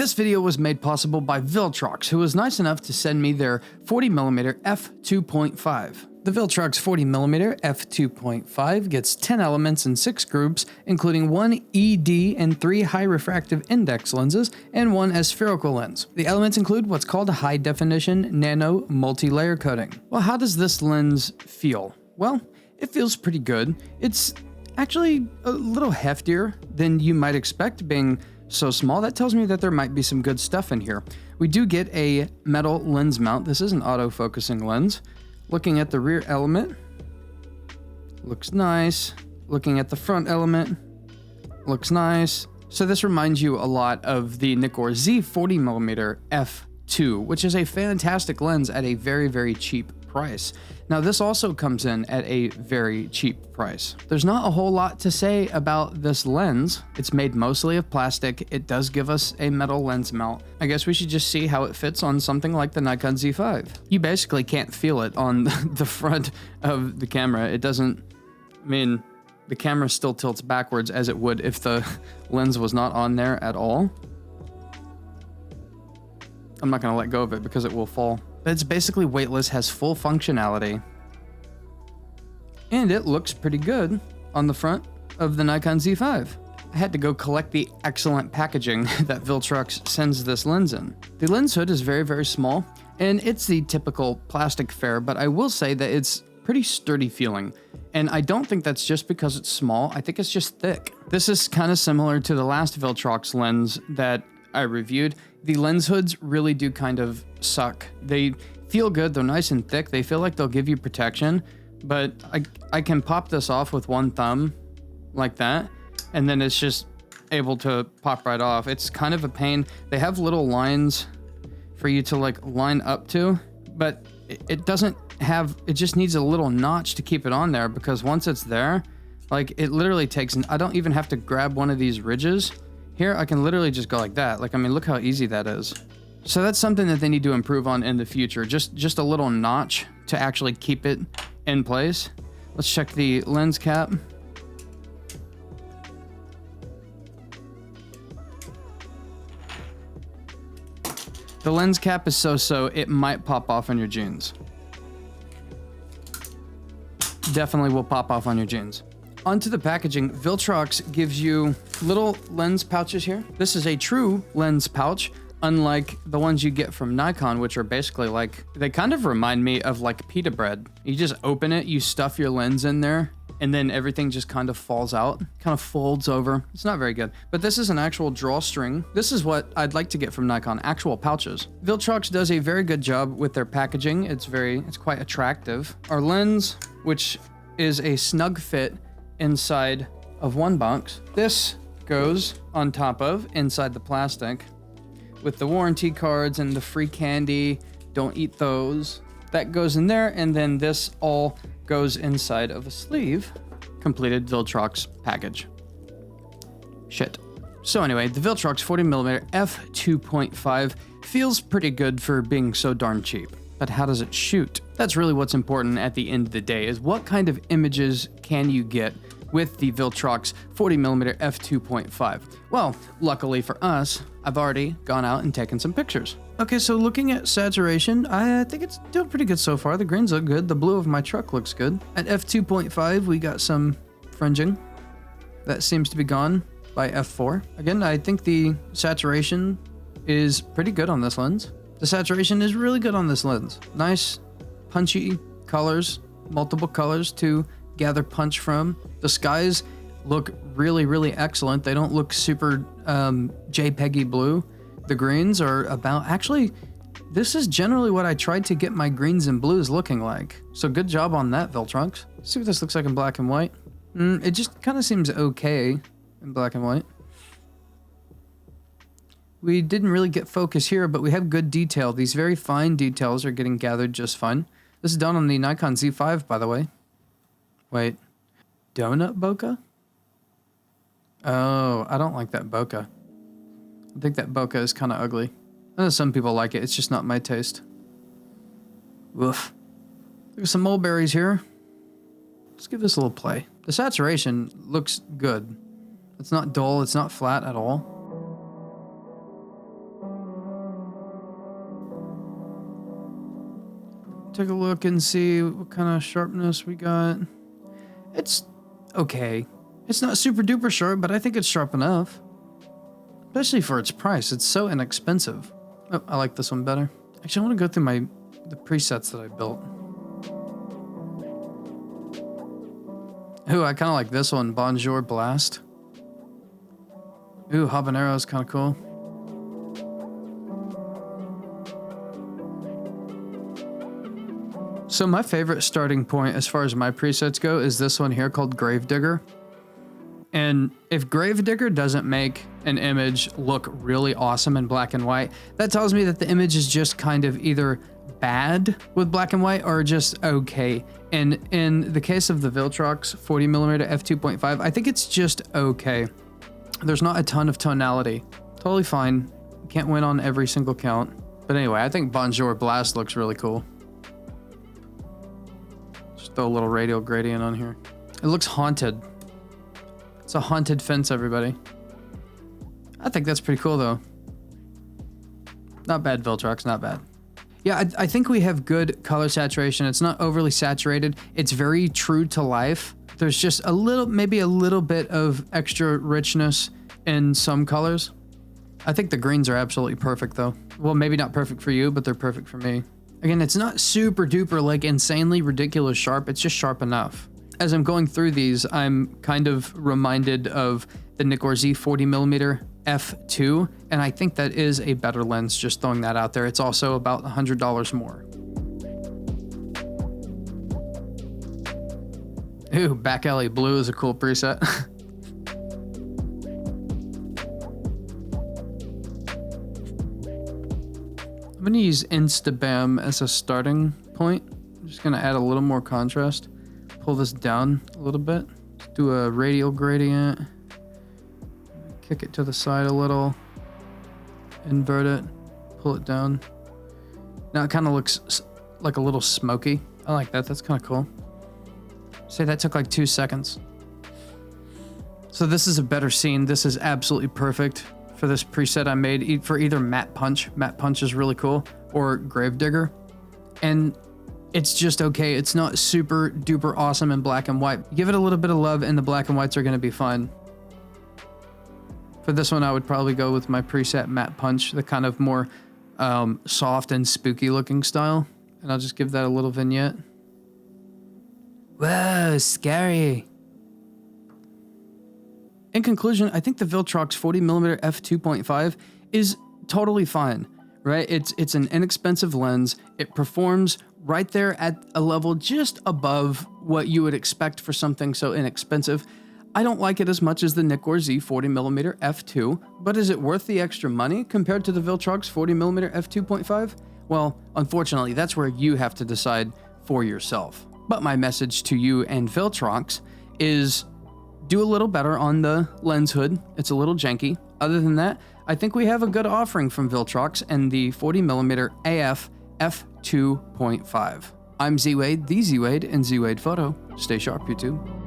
This video was made possible by Viltrox, who was nice enough to send me their 40mm f2.5. The Viltrox 40mm f2.5 gets 10 elements in 6 groups, including 1 ED and 3 high refractive index lenses and 1 aspherical lens. The elements include what's called a high definition nano multi-layer coating. Well, how does this lens feel? Well, it feels pretty good. It's actually a little heftier than you might expect, being so small. That tells me that there might be some good stuff in here. We do get a metal lens mount. This is an auto-focusing lens. Looking at the rear element, looks nice. Looking at the front element, looks nice. So this reminds you a lot of the Nikkor Z 40mm f2, which is a fantastic lens at a very, very cheap price. Now this also comes in at a very cheap price. There's not a whole lot to say about this lens. It's made mostly of plastic. It does give us a metal lens mount. I guess we should just see how it fits on something like the Nikon Z5. You basically can't feel it on the front of the camera. It doesn't, I mean, the camera still tilts backwards as it would if the lens was not on there at all. I'm not gonna let go of it because it will fall. It's basically weightless, has full functionality, and it looks pretty good on the front of the Nikon Z5. I had to go collect the excellent packaging that Viltrox sends this lens in. The lens hood is very, very small, and it's the typical plastic fare, but I will say that it's pretty sturdy feeling, and I don't think that's just because it's small. I think it's just thick. This is kind of similar to the last Viltrox lens that I reviewed. The lens hoods really do kind of suck. They feel good, they're nice and thick, they feel like they'll give you protection, but I can pop this off with one thumb like that, and then it's just able to pop right off. It's kind of a pain. They have little lines for you to like line up to, but it doesn't have, it just needs a little notch to keep it on there, because once it's there, like it literally takes, I don't even have to grab one of these ridges. Here, I can literally just go like that. Like, I mean, look how easy that is. So that's something that they need to improve on in the future. Just a little notch to actually keep it in place. Let's check the lens cap. The lens cap is so-so, it might pop off on your jeans. Definitely will pop off on your jeans. Onto the packaging, Viltrox gives you little lens pouches here. This is a true lens pouch, unlike the ones you get from Nikon, which are basically like, they kind of remind me of like pita bread. You just open it, you stuff your lens in there, and then everything just kind of falls out, kind of folds over. It's not very good, but this is an actual drawstring. This is what I'd like to get from Nikon, actual pouches. Viltrox does a very good job with their packaging. It's quite attractive. Our lens, which is a snug fit inside of one box. This goes on top of inside the plastic with the warranty cards and the free candy. Don't eat those. That goes in there, and then this all goes inside of a sleeve. Completed Viltrox package. Shit. So anyway, the Viltrox 40mm f2.5 feels pretty good for being so darn cheap. But how does it shoot? That's really what's important at the end of the day, is what kind of images can you get with the Viltrox 40mm f2.5. Well, luckily for us, I've already gone out and taken some pictures. Okay, so looking at saturation, I think it's doing pretty good so far. The greens look good. The blue of my truck looks good. At f2.5, we got some fringing. That seems to be gone by f4. Again, I think the saturation is pretty good on this lens. The saturation is really good on this lens. Nice, punchy colors, multiple colors to gather punch from. The skies look really, really excellent. They don't look super JPEG-y blue. The greens are about, actually, this is generally what I tried to get my greens and blues looking like. So good job on that, Viltrox. Let's see what this looks like in black and white. It just kind of seems okay in black and white. We didn't really get focus here, but we have good detail. These very fine details are getting gathered just fine. This is done on the Nikon Z5, by the way. Wait, donut bokeh? Oh, I don't like that bokeh. I think that bokeh is kind of ugly. I know some people like it, it's just not my taste. Woof. Look at some mulberries here. Let's give this a little play. The saturation looks good. It's not dull, it's not flat at all. take a look and see what kind of sharpness we got. It's okay. It's not super duper sharp, but I think it's sharp enough. Especially for its price. It's so inexpensive. Oh, I like this one better. Actually, I want to go through the presets that I built. Ooh, I kind of like this one, Bonjour Blast. Ooh, Habanero is kind of cool. So my favorite starting point as far as my presets go is this one here called Gravedigger. And if Gravedigger doesn't make an image look really awesome in black and white, that tells me that the image is just kind of either bad with black and white or just okay. And in the case of the Viltrox 40mm f2.5, I think it's just okay. There's not a ton of tonality. Totally fine. Can't win on every single count. But anyway, I think Bonjour Blast looks really cool. Just throw a little radial gradient on here. It looks haunted. It's a haunted fence, everybody. I think that's pretty cool, though. Not bad, Viltrox, not bad. Yeah, I think we have good color saturation. It's not overly saturated. It's very true to life. There's just a little, maybe a little bit of extra richness in some colors. I think the greens are absolutely perfect, though. Well, maybe not perfect for you, but they're perfect for me. Again, it's not super duper, like insanely ridiculous sharp. It's just sharp enough. As I'm going through these, I'm kind of reminded of the Nikkor Z 40mm f2, and I think that is a better lens, just throwing that out there. It's also about $100 more. Ooh, Back Alley Blue is a cool preset. I'm gonna use Instabam as a starting point. I'm just gonna add a little more contrast. Pull this down a little bit. Do a radial gradient. Kick it to the side a little. Invert it. Pull it down. Now it kind of looks like a little smoky. I like that. That's kind of cool. Say that took like 2 seconds. So this is a better scene. This is absolutely perfect for this preset I made for either Matte Punch. Matte Punch is really cool. Or Gravedigger. And it's just okay. It's not super duper awesome in black and white. Give it a little bit of love and the black and whites are going to be fine. For this one, I would probably go with my preset Matte Punch, the kind of more soft and spooky looking style. And I'll just give that a little vignette. Whoa, scary. In conclusion, I think the Viltrox 40mm f2.5 is totally fine, right? It's an inexpensive lens. It performs right there at a level just above what you would expect for something so inexpensive. I don't like it as much as the Nikkor Z 40mm f2, but is it worth the extra money compared to the Viltrox 40mm f2.5? Well, unfortunately, that's where you have to decide for yourself. But my message to you and Viltrox is do a little better on the lens hood. It's a little janky. Other than that, I think we have a good offering from Viltrox and the 40mm AF f2.5. I'm Z Wade, the Z Wade, and Z Wade Photo. Stay sharp, YouTube.